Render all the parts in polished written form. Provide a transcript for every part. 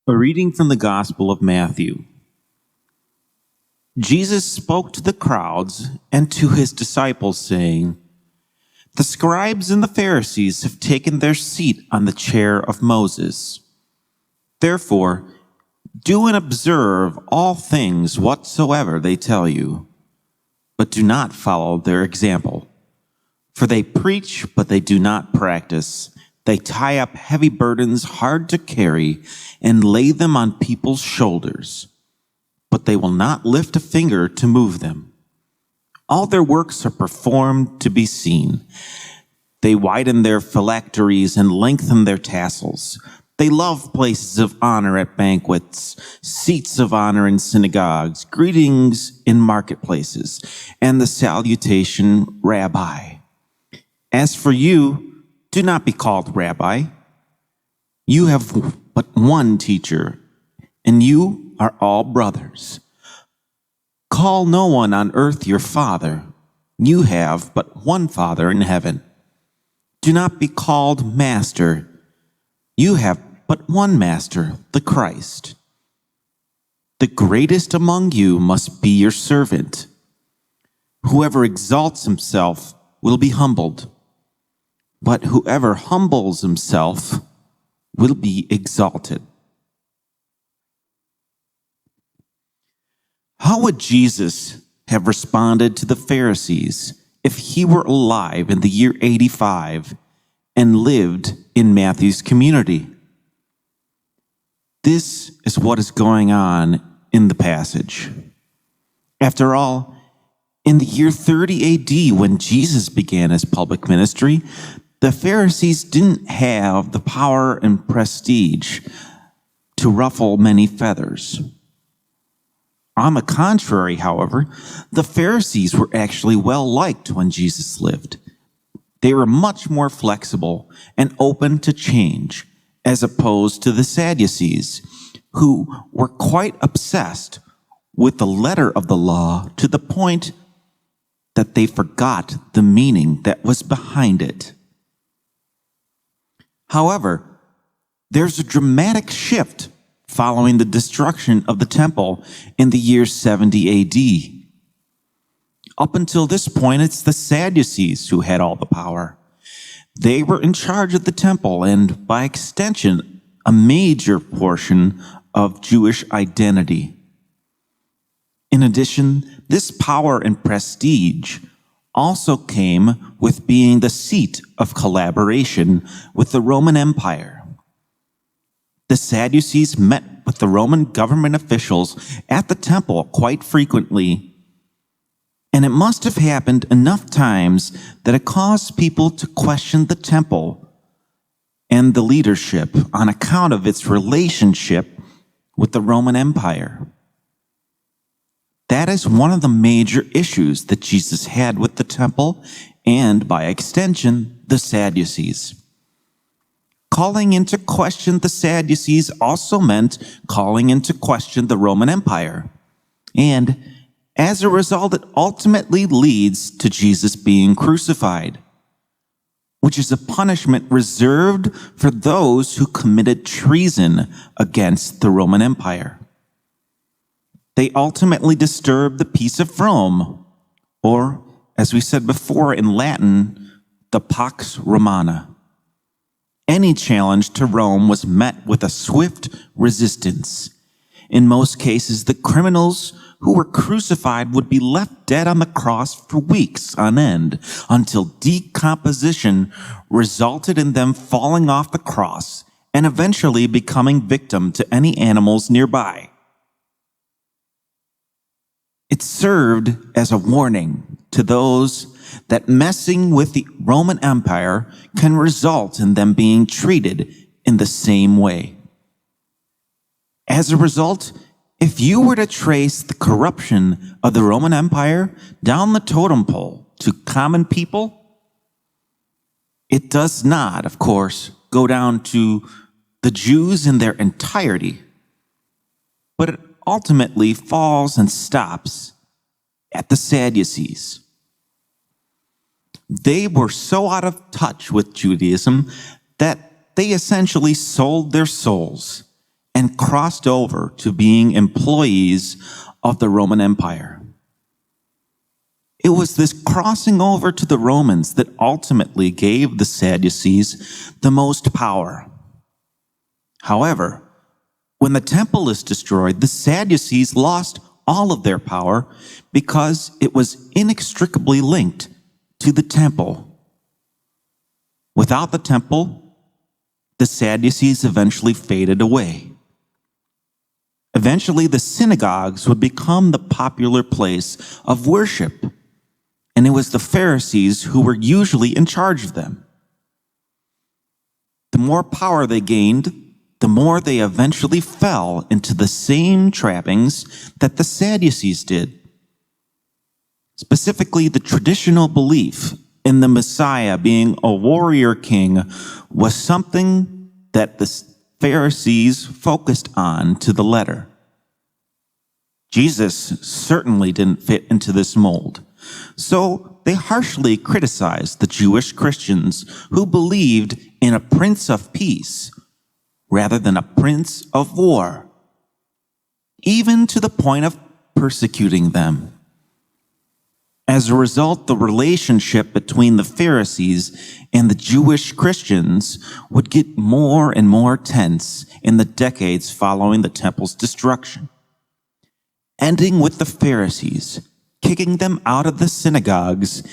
A reading from the Gospel of Matthew. Jesus spoke to the crowds and to his disciples, saying, "The scribes and the Pharisees have taken their seat on the chair of Moses. Therefore, do and observe all things whatsoever they tell you, but do not follow their example. For they preach, but they do not practice. They tie up heavy burdens hard to carry and lay them on people's shoulders, but they will not lift a finger to move them. All their works are performed to be seen. They widen their phylacteries and lengthen their tassels. They love places of honor at banquets, seats of honor in synagogues, greetings in marketplaces, and the salutation, 'Rabbi.' As for you, do not be called Rabbi. You have but one teacher, and you are all brothers. Call no one on earth your father. You have but one Father in heaven. Do not be called master. You have but one master, the Christ. The greatest among you must be your servant. Whoever exalts himself will be humbled, but whoever humbles himself will be exalted." How would Jesus have responded to the Pharisees if he were alive in the year 85 and lived in Matthew's community? This is what is going on in the passage. After all, in the year 30 AD, when Jesus began his public ministry, the Pharisees didn't have the power and prestige to ruffle many feathers. On the contrary, however, the Pharisees were actually well liked when Jesus lived. They were much more flexible and open to change, as opposed to the Sadducees, who were quite obsessed with the letter of the law to the point that they forgot the meaning that was behind it. However, there's a dramatic shift following the destruction of the temple in the year 70 AD. Up until this point, it's the Sadducees who had all the power. They were in charge of the temple and, by extension, a major portion of Jewish identity. In addition, this power and prestige also came with being the seat of collaboration with the Roman Empire. The Sadducees met with the Roman government officials at the temple quite frequently, and it must have happened enough times that it caused people to question the temple and the leadership on account of its relationship with the Roman Empire. That is one of the major issues that Jesus had with the temple and, by extension, the Sadducees. Calling into question the Sadducees also meant calling into question the Roman Empire. And as a result, it ultimately leads to Jesus being crucified, which is a punishment reserved for those who committed treason against the Roman Empire. They ultimately disturbed the peace of Rome, or, as we said before in Latin, the Pax Romana. Any challenge to Rome was met with a swift resistance. In most cases, the criminals who were crucified would be left dead on the cross for weeks on end, until decomposition resulted in them falling off the cross and eventually becoming victim to any animals nearby. It served as a warning to those that messing with the Roman Empire can result in them being treated in the same way. As a result, if you were to trace the corruption of the Roman Empire down the totem pole to common people, it does not, of course, go down to the Jews in their entirety, but it ultimately falls and stops at the Sadducees. They were so out of touch with Judaism that they essentially sold their souls and crossed over to being employees of the Roman Empire. It was this crossing over to the Romans that ultimately gave the Sadducees the most power. However, when the temple is destroyed, the Sadducees lost all of their power because it was inextricably linked to the temple. Without the temple, the Sadducees eventually faded away. Eventually, the synagogues would become the popular place of worship, and it was the Pharisees who were usually in charge of them. The more power they gained, the more they eventually fell into the same trappings that the Sadducees did. Specifically, the traditional belief in the Messiah being a warrior king was something that the Pharisees focused on to the letter. Jesus certainly didn't fit into this mold, so they harshly criticized the Jewish Christians who believed in a Prince of Peace rather than a prince of war, even to the point of persecuting them. As a result, the relationship between the Pharisees and the Jewish Christians would get more and more tense in the decades following the temple's destruction, ending with the Pharisees kicking them out of the synagogues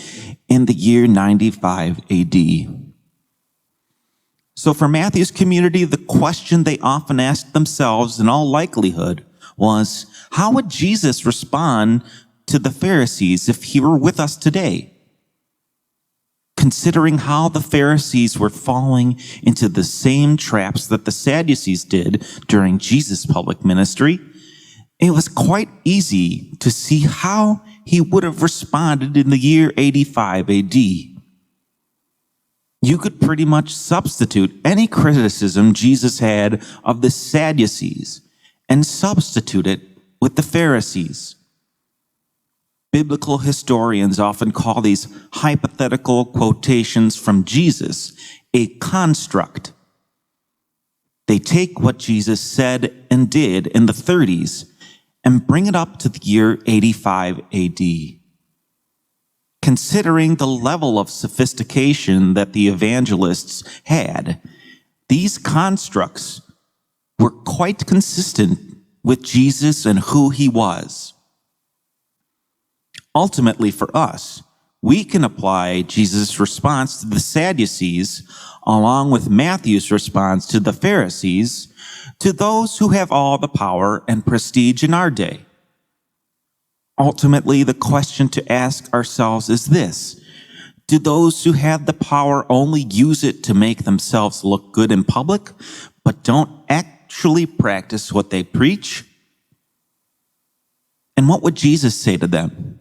in the year 95 AD. So for Matthew's community, the question they often asked themselves in all likelihood was, how would Jesus respond to the Pharisees if he were with us today? Considering how the Pharisees were falling into the same traps that the Sadducees did during Jesus' public ministry, it was quite easy to see how he would have responded in the year 85 AD. You could pretty much substitute any criticism Jesus had of the Sadducees and substitute it with the Pharisees. Biblical historians often call these hypothetical quotations from Jesus a construct. They take what Jesus said and did in the 30s and bring it up to the year 85 AD. Considering the level of sophistication that the evangelists had, these constructs were quite consistent with Jesus and who he was. Ultimately, for us, we can apply Jesus' response to the Sadducees along with Matthew's response to the Pharisees to those who have all the power and prestige in our day. Ultimately, the question to ask ourselves is this: do those who have the power only use it to make themselves look good in public, but don't actually practice what they preach? And what would Jesus say to them?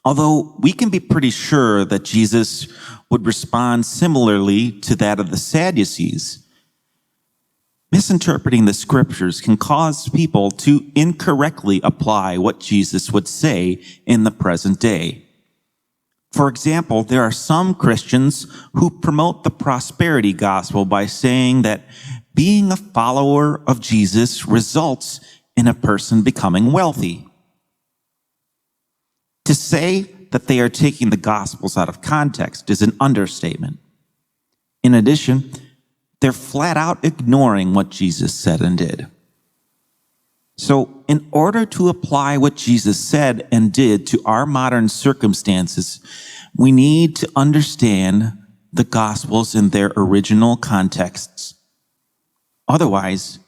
Although we can be pretty sure that Jesus would respond similarly to that of the Sadducees, misinterpreting the scriptures can cause people to incorrectly apply what Jesus would say in the present day. For example, there are some Christians who promote the prosperity gospel by saying that being a follower of Jesus results in a person becoming wealthy. To say that they are taking the Gospels out of context is an understatement. In addition, they're flat out ignoring what Jesus said and did. So, in order to apply what Jesus said and did to our modern circumstances, we need to understand the Gospels in their original contexts. Otherwise,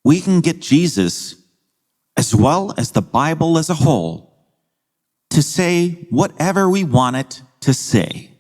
we can get Jesus, as well as the Bible as a whole, to say whatever we want it to say.